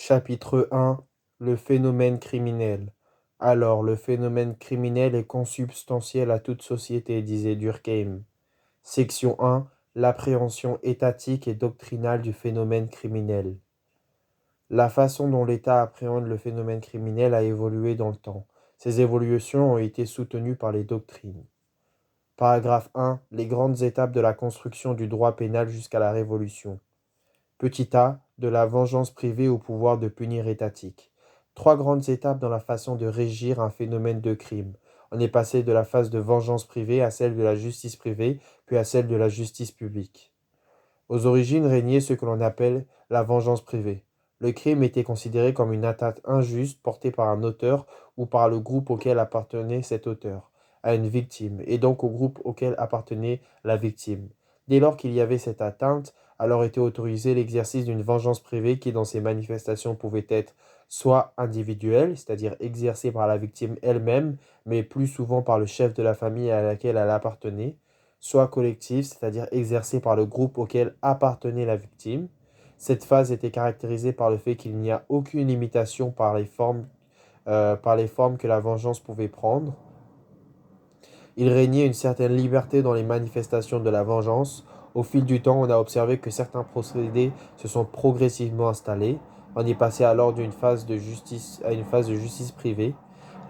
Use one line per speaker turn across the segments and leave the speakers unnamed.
Chapitre 1. Le phénomène criminel. Alors, le phénomène criminel est consubstantiel à toute société, disait Durkheim. Section 1. L'appréhension étatique et doctrinale du phénomène criminel. La façon dont l'État appréhende le phénomène criminel a évolué dans le temps. Ces évolutions ont été soutenues par les doctrines. Paragraphe 1. Les grandes étapes de la construction du droit pénal jusqu'à la Révolution. Petit a, de la vengeance privée au pouvoir de punir étatique. Trois grandes étapes dans la façon de régir un phénomène de crime. On est passé de la phase de vengeance privée à celle de la justice privée, puis à celle de la justice publique. Aux origines régnait ce que l'on appelle la vengeance privée. Le crime était considéré comme une atteinte injuste portée par un auteur ou par le groupe auquel appartenait cet auteur, à une victime, et donc au groupe auquel appartenait la victime. Dès lors qu'il y avait cette atteinte, alors était autorisé l'exercice d'une vengeance privée qui, dans ses manifestations, pouvait être soit individuelle, c'est-à-dire exercée par la victime elle-même, mais plus souvent par le chef de la famille à laquelle elle appartenait, soit collective, c'est-à-dire exercée par le groupe auquel appartenait la victime. Cette phase était caractérisée par le fait qu'il n'y a aucune limitation par les formes que la vengeance pouvait prendre. Il régnait une certaine liberté dans les manifestations de la vengeance. Au fil du temps, on a observé que certains procédés se sont progressivement installés. On est passé alors d'une phase de justice à une phase de justice privée.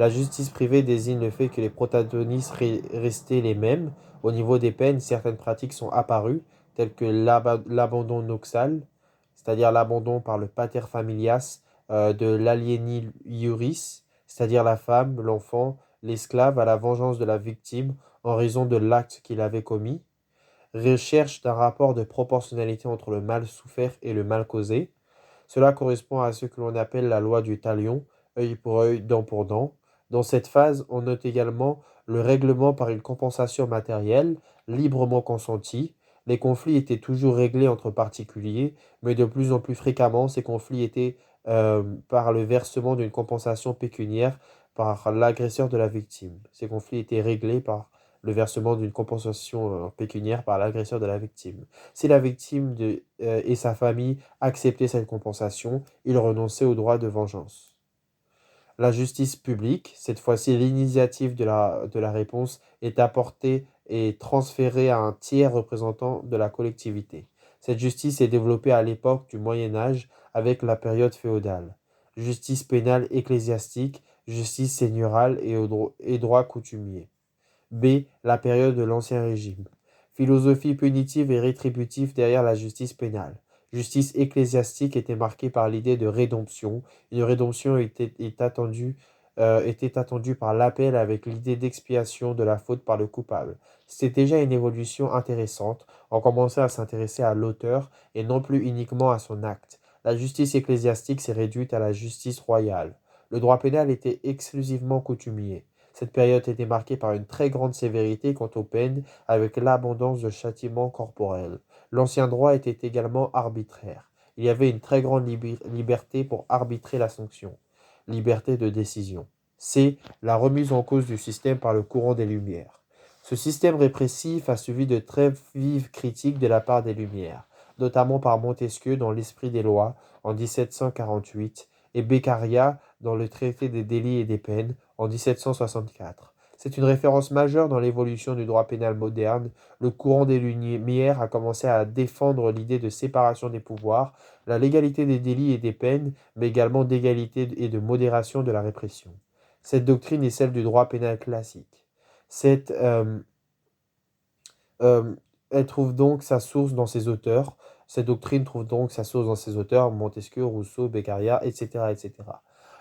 La justice privée désigne le fait que les protagonistes restaient les mêmes. Au niveau des peines, certaines pratiques sont apparues, telles que l'abandon noxal, c'est-à-dire l'abandon par le pater familias de l'alieni iuris, c'est-à-dire la femme, l'enfant, l'esclave à la vengeance de la victime en raison de l'acte qu'il avait commis, recherche d'un rapport de proportionnalité entre le mal souffert et le mal causé. Cela correspond à ce que l'on appelle la loi du talion, œil pour œil, dent pour dent. Dans cette phase, on note également le règlement par une compensation matérielle, librement consentie. Les conflits étaient toujours réglés entre particuliers, mais de plus en plus fréquemment, ces conflits étaient par le versement d'une compensation pécuniaire par l'agresseur de la victime. Ces conflits étaient réglés par le versement d'une compensation pécuniaire par l'agresseur de la victime. Si la victime et sa famille acceptaient cette compensation, ils renonçaient au droit de vengeance. La justice publique, cette fois-ci l'initiative de la réponse, est apportée et transférée à un tiers représentant de la collectivité. Cette justice est développée à l'époque du Moyen Âge avec la période féodale. Justice pénale ecclésiastique, justice seigneurale et droit coutumier. B. La période de l'Ancien Régime. Philosophie punitive et rétributive derrière la justice pénale. Justice ecclésiastique était marquée par l'idée de rédemption. Une rédemption était attendue par l'appel avec l'idée d'expiation de la faute par le coupable. C'était déjà une évolution intéressante. On commençait à s'intéresser à l'auteur et non plus uniquement à son acte. La justice ecclésiastique s'est réduite à la justice royale. Le droit pénal était exclusivement coutumier. Cette période était marquée par une très grande sévérité quant aux peines, avec l'abondance de châtiments corporels. L'ancien droit était également arbitraire. Il y avait une très grande liberté pour arbitrer la sanction. Liberté de décision. C. La remise en cause du système par le courant des Lumières. Ce système répressif a suivi de très vives critiques de la part des Lumières, notamment par Montesquieu dans L'Esprit des lois en 1748 et Beccaria dans le Traité des délits et des peines en 1764. C'est une référence majeure dans l'évolution du droit pénal moderne. Le courant des Lumières a commencé à défendre l'idée de séparation des pouvoirs, la légalité des délits et des peines, mais également d'égalité et de modération de la répression. Cette doctrine est celle du droit pénal classique. Cette, euh, Elle trouve donc sa source dans ses auteurs. Cette doctrine trouve donc sa source dans ses auteurs, Montesquieu, Rousseau, Beccaria, etc., etc.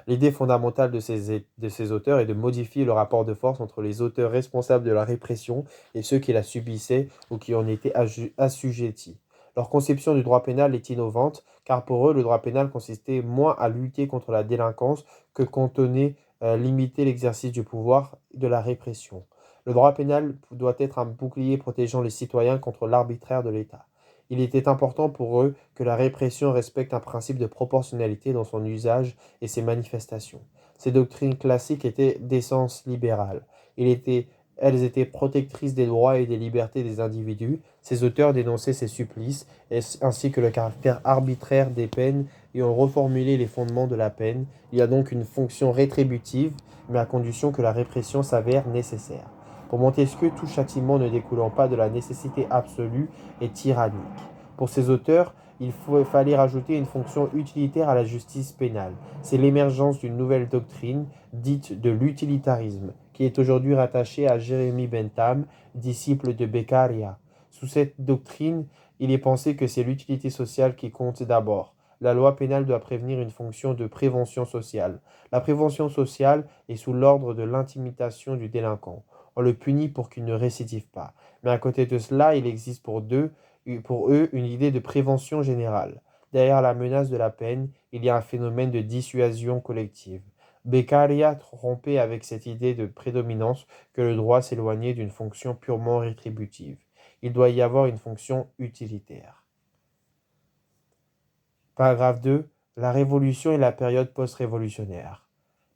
L'idée fondamentale de ces auteurs est de modifier le rapport de force entre les auteurs responsables de la répression et ceux qui la subissaient ou qui en étaient assujettis. Leur conception du droit pénal est innovante, car pour eux, le droit pénal consistait moins à lutter contre la délinquance que contenait limiter l'exercice du pouvoir de la répression. Le droit pénal doit être un bouclier protégeant les citoyens contre l'arbitraire de l'État. Il était important pour eux que la répression respecte un principe de proportionnalité dans son usage et ses manifestations. Ces doctrines classiques étaient d'essence libérale. Elles étaient protectrices des droits et des libertés des individus. Ces auteurs dénonçaient ces supplices, ainsi que le caractère arbitraire des peines et ont reformulé les fondements de la peine. Il y a donc une fonction rétributive, mais à condition que la répression s'avère nécessaire. Pour Montesquieu, tout châtiment ne découlant pas de la nécessité absolue est tyrannique. Pour ces auteurs, fallait rajouter une fonction utilitaire à la justice pénale. C'est l'émergence d'une nouvelle doctrine, dite de l'utilitarisme, qui est aujourd'hui rattachée à Jérémie Bentham, disciple de Beccaria. Sous cette doctrine, il est pensé que c'est l'utilité sociale qui compte d'abord. La loi pénale doit prévenir une fonction de prévention sociale. La prévention sociale est sous l'ordre de l'intimidation du délinquant. On le punit pour qu'il ne récidive pas. Mais à côté de cela, il existe pour eux une idée de prévention générale. Derrière la menace de la peine, il y a un phénomène de dissuasion collective. Beccaria rompait avec cette idée de prédominance que le droit s'éloignait d'une fonction purement rétributive. Il doit y avoir une fonction utilitaire. Paragraphe 2. La Révolution et la période post-révolutionnaire.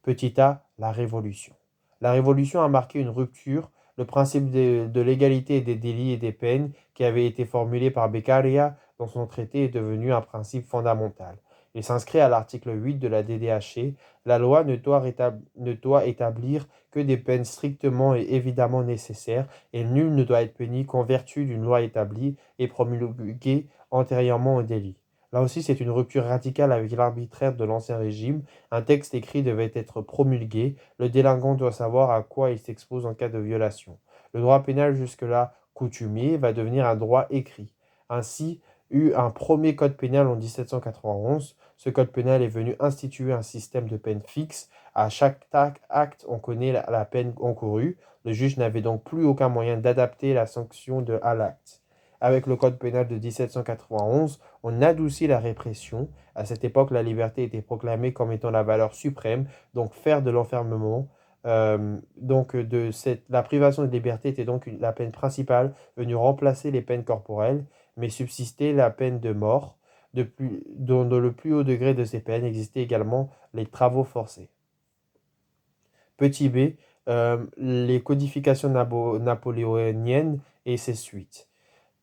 Petit a. La Révolution. La Révolution a marqué une rupture. Le principe de l'égalité des délits et des peines qui avait été formulé par Beccaria dans son traité est devenu un principe fondamental. Il s'inscrit à l'article 8 de la DDHC. La loi ne doit établir que des peines strictement et évidemment nécessaires et nul ne doit être puni qu'en vertu d'une loi établie et promulguée antérieurement au délit. Là aussi, c'est une rupture radicale avec l'arbitraire de l'Ancien Régime. Un texte écrit devait être promulgué. Le délinquant doit savoir à quoi il s'expose en cas de violation. Le droit pénal jusque-là coutumier va devenir un droit écrit. Ainsi, eut un premier code pénal en 1791. Ce code pénal est venu instituer un système de peine fixe. À chaque acte, on connaît la peine encourue. Le juge n'avait donc plus aucun moyen d'adapter la sanction à l'acte. Avec le code pénal de 1791, on adoucit la répression. À cette époque, la liberté était proclamée comme étant la valeur suprême, donc faire de l'enfermement. La privation de liberté était donc la peine principale, venue remplacer les peines corporelles, mais subsistait la peine de mort. Dans le plus haut degré de ces peines existaient également les travaux forcés. Petit b, les codifications napoléoniennes et ses suites.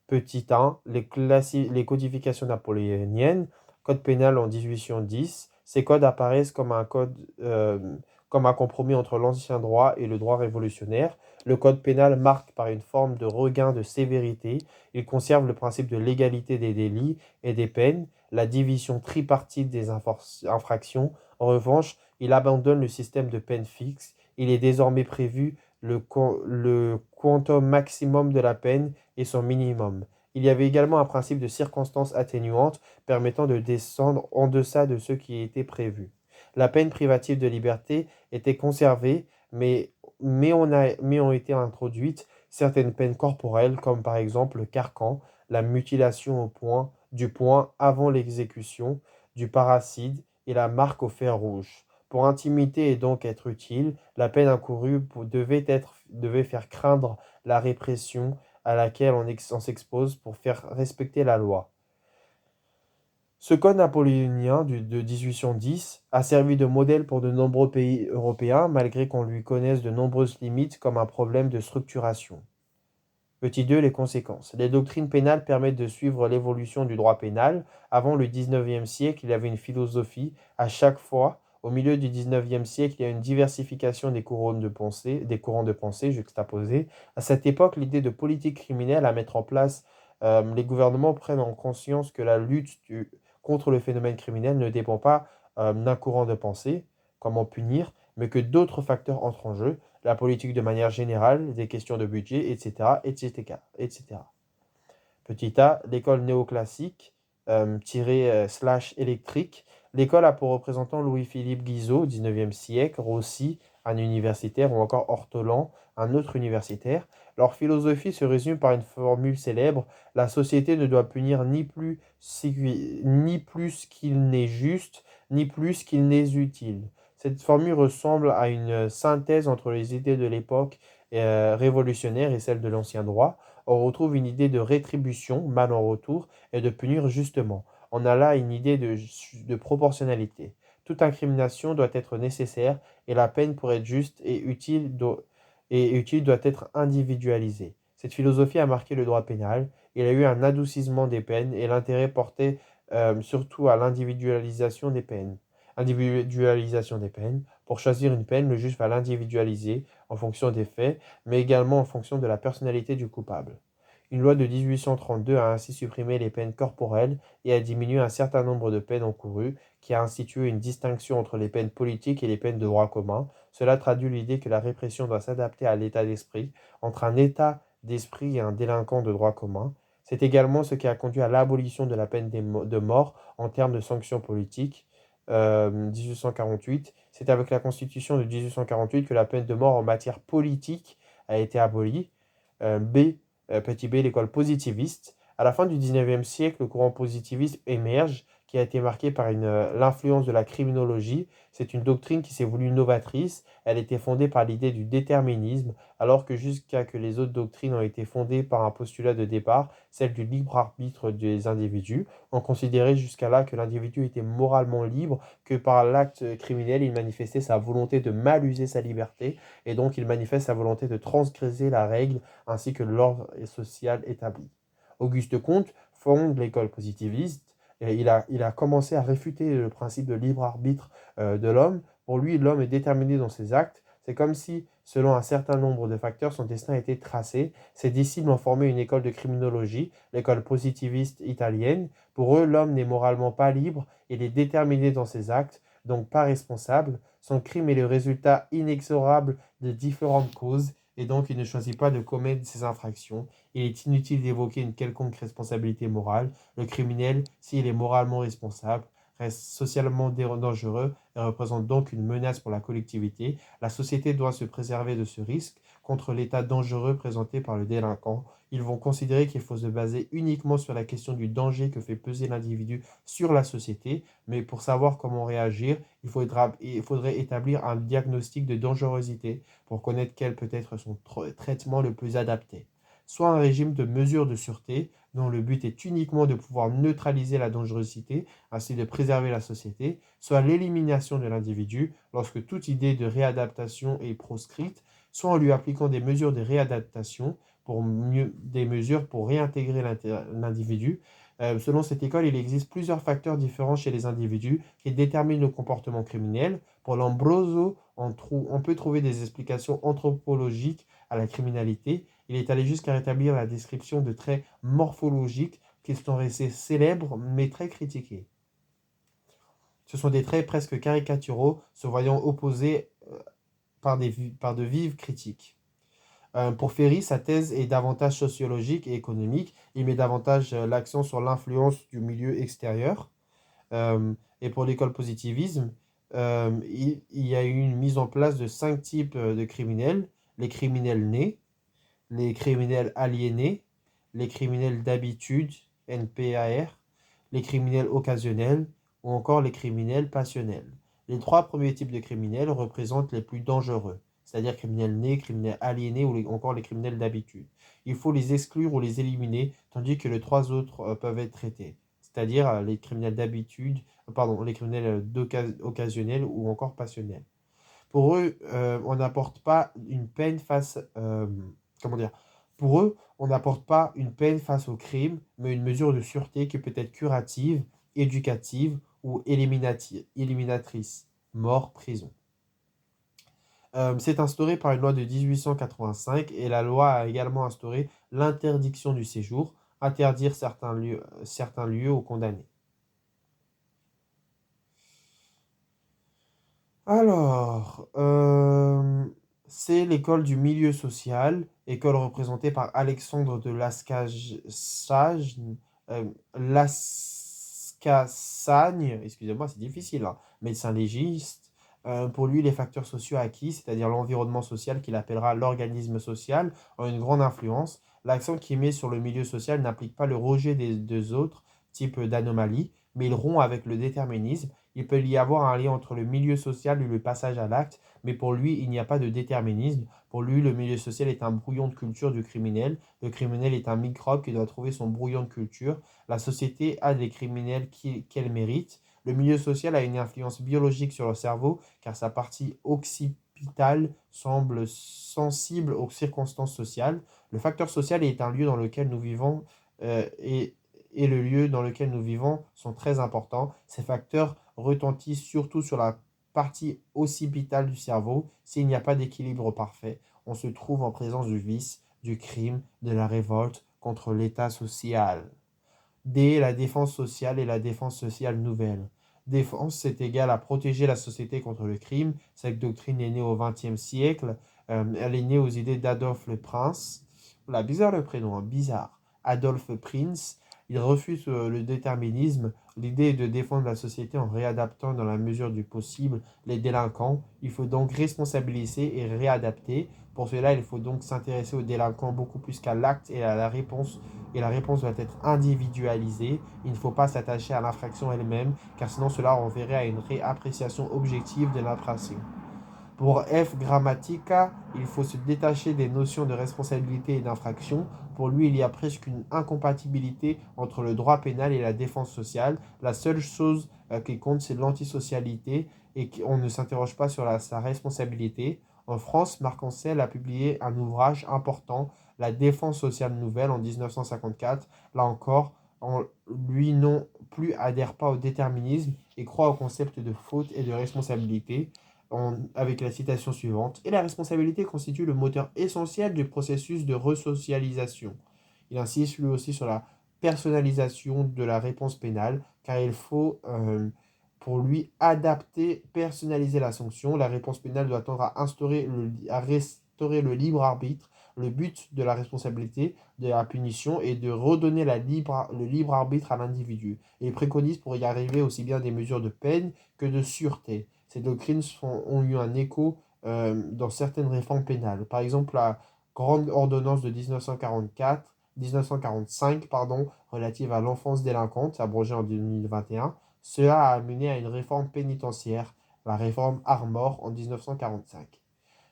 Petit 1, les codifications napoléoniennes, code pénal en 1810. Ces codes apparaissent comme un compromis entre l'ancien droit et le droit révolutionnaire. Le code pénal marque par une forme de regain de sévérité. Il conserve le principe de l'égalité des délits et des peines, la division tripartite des infractions. En revanche, il abandonne le système de peine fixe. Il est désormais prévu le quantum maximum de la peine et son minimum. Il y avait également un principe de circonstances atténuantes permettant de descendre en deçà de ce qui était prévu. La peine privative de liberté était conservée, mais ont été introduites certaines peines corporelles, comme par exemple le carcan, la mutilation du poing avant l'exécution, du parricide et la marque au fer rouge. Pour intimider et donc être utile, la peine encourue devait faire craindre la répression à laquelle on s'expose pour faire respecter la loi. Ce code napoléonien de 1810 a servi de modèle pour de nombreux pays européens, malgré qu'on lui connaisse de nombreuses limites comme un problème de structuration. Petit 2, les conséquences. Les doctrines pénales permettent de suivre l'évolution du droit pénal. Avant le 19e siècle, il y avait une philosophie. À chaque fois, au milieu du 19e siècle, il y a une diversification des courants de pensée juxtaposés. À cette époque, l'idée de politique criminelle à mettre en place, les gouvernements prennent en conscience que la lutte contre le phénomène criminel ne dépend pas d'un courant de pensée, comment punir, mais que d'autres facteurs entrent en jeu, la politique de manière générale, des questions de budget, etc. etc., etc. Petit a, l'école néoclassique, slash électrique. L'école a pour représentant Louis-Philippe Guizot, 19e siècle, Rossi, un universitaire, ou encore Ortolan, un autre universitaire. Leur philosophie se résume par une formule célèbre: la société ne doit punir ni plus qu'il n'est juste, ni plus qu'il n'est utile. Cette formule ressemble à une synthèse entre les idées de l'époque révolutionnaire et celles de l'ancien droit. On retrouve une idée de rétribution, mal en retour, et de punir justement. On a là une idée de proportionnalité. Toute incrimination doit être nécessaire et la peine pour être juste et utile doit être individualisée. Cette philosophie a marqué le droit pénal. Il y a eu un adoucissement des peines et l'intérêt porté surtout à l'individualisation des peines. Individualisation des peines. Pour choisir une peine, le juge va l'individualiser en fonction des faits, mais également en fonction de la personnalité du coupable. Une loi de 1832 a ainsi supprimé les peines corporelles et a diminué un certain nombre de peines encourues, qui a institué une distinction entre les peines politiques et les peines de droit commun. Cela traduit l'idée que la répression doit s'adapter à l'état d'esprit, entre un état d'esprit et un délinquant de droit commun. C'est également ce qui a conduit à l'abolition de la peine de mort en termes de sanctions politiques. 1848, c'est avec la Constitution de 1848 que la peine de mort en matière politique a été abolie. Petit b, l'école positiviste. À la fin du 19e siècle, le courant positiviste émerge, qui a été marqué par l'influence de la criminologie. C'est une doctrine qui s'est voulue novatrice. Elle était fondée par l'idée du déterminisme, alors que jusqu'à que les autres doctrines ont été fondées par un postulat de départ, celle du libre arbitre des individus. On considérait jusqu'à là que l'individu était moralement libre, que par l'acte criminel, il manifestait sa volonté de mal user sa liberté, et donc il manifeste sa volonté de transgresser la règle ainsi que l'ordre social établi. Auguste Comte fonde l'école positiviste et il a commencé à réfuter le principe de libre arbitre de l'homme. Pour lui, l'homme est déterminé dans ses actes. C'est comme si, selon un certain nombre de facteurs, son destin était tracé. Ses disciples ont formé une école de criminologie, l'école positiviste italienne. Pour eux, l'homme n'est moralement pas libre, il est déterminé dans ses actes, donc pas responsable. Son crime est le résultat inexorable de différentes causes et donc il ne choisit pas de commettre ces infractions. Il est inutile d'évoquer une quelconque responsabilité morale. Le criminel, s'il est moralement responsable, reste socialement dangereux et représente donc une menace pour la collectivité. La société doit se préserver de ce risque contre l'état dangereux présenté par le délinquant. Ils vont considérer qu'il faut se baser uniquement sur la question du danger que fait peser l'individu sur la société, mais pour savoir comment réagir, il faudrait établir un diagnostic de dangerosité pour connaître quel peut être son traitement le plus adapté. Soit un régime de mesures de sûreté, dont le but est uniquement de pouvoir neutraliser la dangerosité, ainsi de préserver la société, soit l'élimination de l'individu lorsque toute idée de réadaptation est proscrite, soit en lui appliquant des mesures de réadaptation, des mesures pour réintégrer l'individu. Selon cette école, il existe plusieurs facteurs différents chez les individus qui déterminent le comportement criminel. Pour Lombroso, on peut trouver des explications anthropologiques à la criminalité. Il est allé jusqu'à rétablir la description de traits morphologiques qui sont restés célèbres mais très critiqués. Ce sont des traits presque caricaturaux, se voyant opposés par de vives critiques. Pour Ferry, sa thèse est davantage sociologique et économique. Il met davantage l'accent sur l'influence du milieu extérieur. Et pour l'école positivisme, il y a eu une mise en place de 5 types de criminels. Les criminels nés, les criminels aliénés, les criminels d'habitude, NPAR, les criminels occasionnels ou encore les criminels passionnels. Les 3 premiers types de criminels représentent les plus dangereux, c'est-à-dire criminels nés, criminels aliénés ou encore les criminels d'habitude. Il faut les exclure ou les éliminer, tandis que les 3 autres peuvent être traités, c'est-à-dire les criminels d'habitude, pardon, les criminels occasionnels ou encore passionnels. Pour eux, on n'apporte pas une peine face, comment dire, pour eux, on n'apporte pas une peine face au crime, mais une mesure de sûreté qui peut être curative, éducative ou éliminatrice. Mort, prison. C'est instauré par une loi de 1885 et la loi a également instauré l'interdiction du séjour, interdire certains lieux aux condamnés. Alors, c'est l'école du milieu social, école représentée par Alexandre de Lascassagne, excusez-moi, c'est difficile, hein, médecin légiste. Pour lui, les facteurs sociaux acquis, c'est-à-dire l'environnement social qu'il appellera l'organisme social, ont une grande influence. L'accent qu'il met sur le milieu social n'implique pas le rejet des deux autres types d'anomalies, mais il rompt avec le déterminisme. Il peut y avoir un lien entre le milieu social et le passage à l'acte, mais pour lui, il n'y a pas de déterminisme. Pour lui, le milieu social est un brouillon de culture du criminel. Le criminel est un microbe qui doit trouver son brouillon de culture. La société a des criminels qu'elle mérite. Le milieu social a une influence biologique sur le cerveau, car sa partie occipitale semble sensible aux circonstances sociales. Le facteur social est un lieu dans lequel nous vivons et et le lieu dans lequel nous vivons sont très importants. Ces facteurs retentissent surtout sur la partie occipitale du cerveau. S'il n'y a pas d'équilibre parfait, on se trouve en présence du vice, du crime, de la révolte contre l'état social. D. La défense sociale et la défense sociale nouvelle. Défense, c'est égal à protéger la société contre le crime. Cette doctrine est née au XXe siècle. Elle est née aux idées d'Adolphe le Prince. Là, bizarre le prénom, hein, bizarre. Adolphe Prince. Il refuse le déterminisme. L'idée est de défendre la société en réadaptant dans la mesure du possible les délinquants. Il faut donc responsabiliser et réadapter. Pour cela, il faut donc s'intéresser aux délinquants beaucoup plus qu'à l'acte et à la réponse et la réponse doit être individualisée. Il ne faut pas s'attacher à l'infraction elle-même, car sinon cela renverrait à une réappréciation objective de l'infraction. Pour F. Grammatica, il faut se détacher des notions de responsabilité et d'infraction. Pour lui, il y a presque une incompatibilité entre le droit pénal et la défense sociale. La seule chose qui compte, c'est l'antisocialité et qu'on ne s'interroge pas sur sa responsabilité. En France, Marc Ancel a publié un ouvrage important, La défense sociale nouvelle, en 1954. Là encore, lui non plus adhère pas au déterminisme et croit au concept de faute et de responsabilité avec la citation suivante. Et la responsabilité constitue le moteur essentiel du processus de resocialisation. Il insiste lui aussi sur la personnalisation de la réponse pénale, car il faut, pour lui, adapter, personnaliser la sanction. La réponse pénale doit tendre à restaurer le libre arbitre. Le but de la responsabilité, de la punition, est de redonner le libre arbitre à l'individu. Et il préconise pour y arriver aussi bien des mesures de peine que de sûreté. Ces doctrines ont eu un écho dans certaines réformes pénales. Par exemple, la grande ordonnance de 1945 relative à l'enfance délinquante, abrogée en 2021, cela a amené à une réforme pénitentiaire, la réforme Armor en 1945.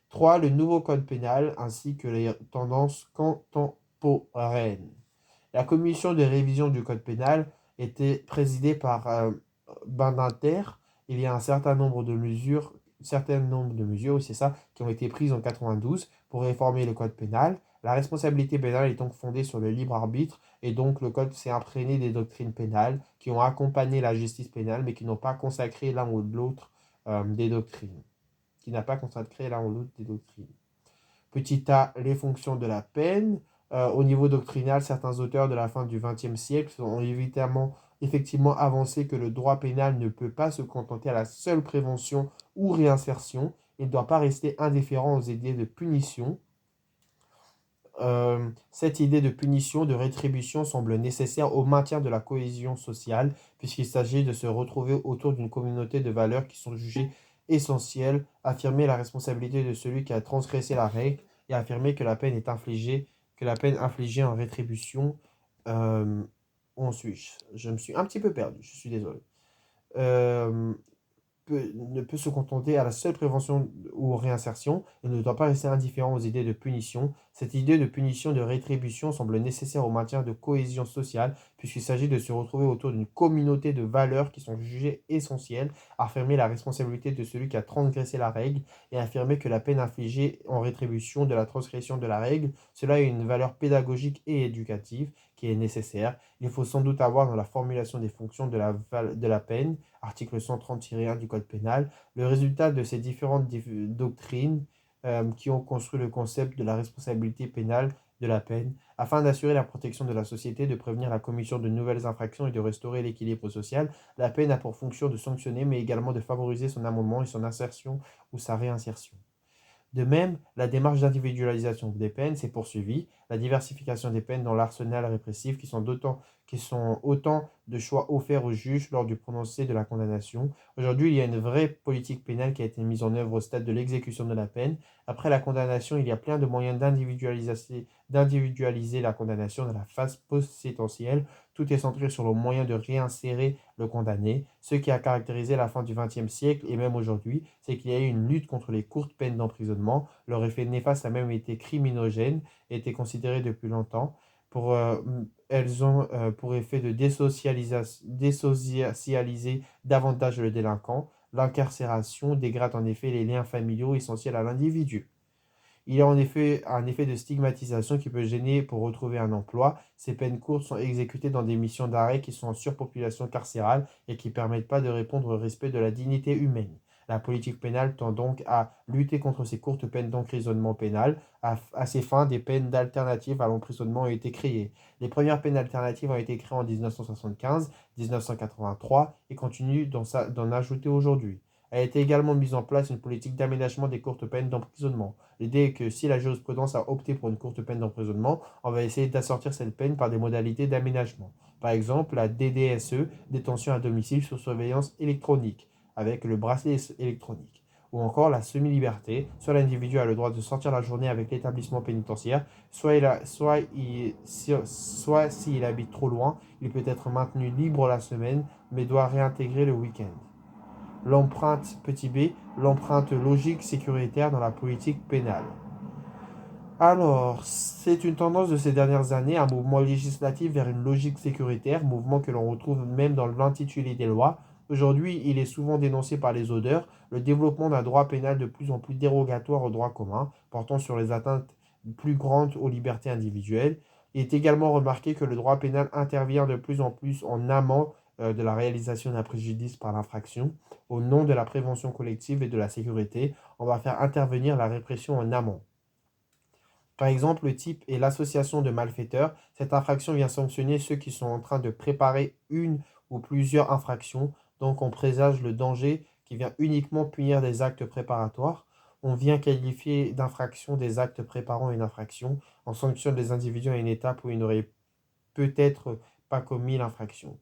3. Le nouveau code pénal ainsi que les tendances contemporaines. La commission de révision du code pénal était présidée par Badinter. Il y a un certain nombre de mesures, c'est ça, qui ont été prises en 92 pour réformer le code pénal. La responsabilité pénale est donc fondée sur le libre arbitre et donc le code s'est imprégné des doctrines pénales qui ont accompagné la justice pénale mais qui n'ont pas consacré l'un ou l'autre des doctrines. Qui n'a pas consacré l'un ou l'autre des doctrines. Petit a, les fonctions de la peine. Au niveau doctrinal, certains auteurs de la fin du XXe siècle ont effectivement avancé que le droit pénal ne peut pas se contenter à la seule prévention ou réinsertion. Il ne doit pas rester indifférent aux idées de punition. Cette idée de punition, de rétribution semble nécessaire au maintien de la cohésion sociale, puisqu'il s'agit de se retrouver autour d'une communauté de valeurs qui sont jugées essentielles, affirmer la responsabilité de celui qui a transgressé la règle et affirmer que la peine infligée en rétribution. Où en suis-je? Je me suis un petit peu perdu, je suis désolé. Euh, ne peut se contenter à la seule prévention ou réinsertion et ne doit pas rester indifférent aux idées de punition. Cette idée de punition, de rétribution semble nécessaire au maintien de cohésion sociale puisqu'il s'agit de se retrouver autour d'une communauté de valeurs qui sont jugées essentielles, affirmer la responsabilité de celui qui a transgressé la règle et affirmer que la peine infligée en rétribution de la transgression de la règle, cela a une valeur pédagogique et éducative qui est nécessaire. Il faut sans doute avoir dans la formulation des fonctions de la peine article 130-1 du Code pénal, le résultat de ces différentes doctrines qui ont construit le concept de la responsabilité pénale de la peine, afin d'assurer la protection de la société, de prévenir la commission de nouvelles infractions et de restaurer l'équilibre social. La peine a pour fonction de sanctionner, mais également de favoriser son amendement et son insertion ou sa réinsertion. De même, la démarche d'individualisation des peines s'est poursuivie, la diversification des peines dans l'arsenal répressif qui sont autant de choix offerts aux juges lors du prononcé de la condamnation. Aujourd'hui, il y a une vraie politique pénale qui a été mise en œuvre au stade de l'exécution de la peine. Après la condamnation, il y a plein de moyens d'individualiser la condamnation dans la phase post-sétentielle. Tout est centré sur le moyen de réinsérer le condamné. Ce qui a caractérisé la fin du XXe siècle et même aujourd'hui, c'est qu'il y a eu une lutte contre les courtes peines d'emprisonnement. Leur effet néfaste a même été criminogène, été considéré depuis longtemps. Elles ont pour effet de désocialiser davantage le délinquant. L'incarcération dégrade en effet les liens familiaux essentiels à l'individu. Il y a en effet un effet de stigmatisation qui peut gêner pour retrouver un emploi. Ces peines courtes sont exécutées dans des missions d'arrêt qui sont en surpopulation carcérale et qui ne permettent pas de répondre au respect de la dignité humaine. La politique pénale tend donc à lutter contre ces courtes peines d'emprisonnement pénal. À ces fins, des peines d'alternatives à l'emprisonnement ont été créées. Les premières peines alternatives ont été créées en 1975, 1983 et continuent d'en ajouter aujourd'hui. A été également mise en place une politique d'aménagement des courtes peines d'emprisonnement. L'idée est que si la jurisprudence a opté pour une courte peine d'emprisonnement, on va essayer d'assortir cette peine par des modalités d'aménagement. Par exemple, la DDSE, détention à domicile sous surveillance électronique, avec le bracelet électronique. Ou encore la semi-liberté, soit l'individu a le droit de sortir la journée avec l'établissement pénitentiaire, soit s'il habite trop loin, il peut être maintenu libre la semaine, mais doit réintégrer le week-end. L'empreinte petit b, l'empreinte logique sécuritaire dans la politique pénale. Alors, c'est une tendance de ces dernières années, un mouvement législatif vers une logique sécuritaire, mouvement que l'on retrouve même dans l'intitulé des lois. Aujourd'hui, il est souvent dénoncé par les auteurs, le développement d'un droit pénal de plus en plus dérogatoire au droit commun, portant sur les atteintes plus grandes aux libertés individuelles. Il est également remarqué que le droit pénal intervient de plus en plus en amont de la réalisation d'un préjudice par l'infraction. Au nom de la prévention collective et de la sécurité, on va faire intervenir la répression en amont. Par exemple, le type est l'association de malfaiteurs. Cette infraction vient sanctionner ceux qui sont en train de préparer une ou plusieurs infractions. Donc on présage le danger qui vient uniquement punir des actes préparatoires. On vient qualifier d'infraction des actes préparant une infraction. On sanctionne les individus à une étape où ils n'auraient peut-être pas commis l'infraction.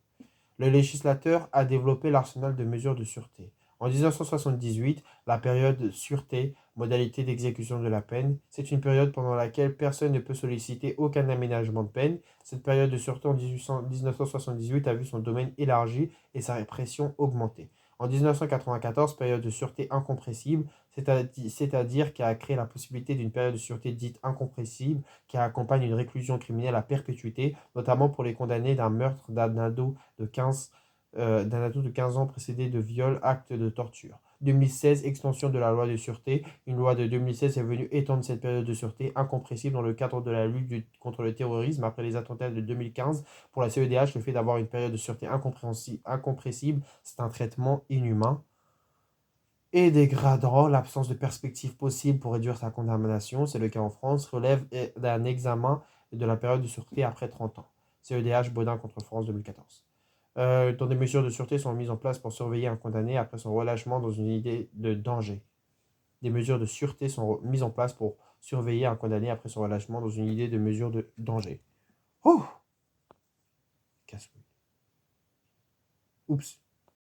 Le législateur a développé l'arsenal de mesures de sûreté. En 1978, la période sûreté, modalité d'exécution de la peine, c'est une période pendant laquelle personne ne peut solliciter aucun aménagement de peine. Cette période de sûreté en 1978 a vu son domaine élargi et sa répression augmenter. En 1994, période de sûreté incompressible, c'est-à-dire qui a créé la possibilité d'une période de sûreté dite incompressible qui accompagne une réclusion criminelle à perpétuité, notamment pour les condamnés d'un meurtre d'un ado de 15 ans précédé de viol, acte de torture. 2016, extension de la loi de sûreté. Une loi de 2016 est venue étendre cette période de sûreté incompressible dans le cadre de la lutte contre le terrorisme après les attentats de 2015. Pour la CEDH, le fait d'avoir une période de sûreté incompressible, c'est un traitement inhumain et dégradant. L'absence de perspective possible pour réduire sa condamnation, c'est le cas en France, relève d'un examen de la période de sûreté après 30 ans. CEDH Baudin contre France 2014. Dont des mesures de sûreté sont mises en place pour surveiller un condamné après son relâchement dans une idée de danger. Des mesures de sûreté sont mises en place pour surveiller un condamné après son relâchement dans une idée de mesure de danger. Oh, casse-couille. Oups.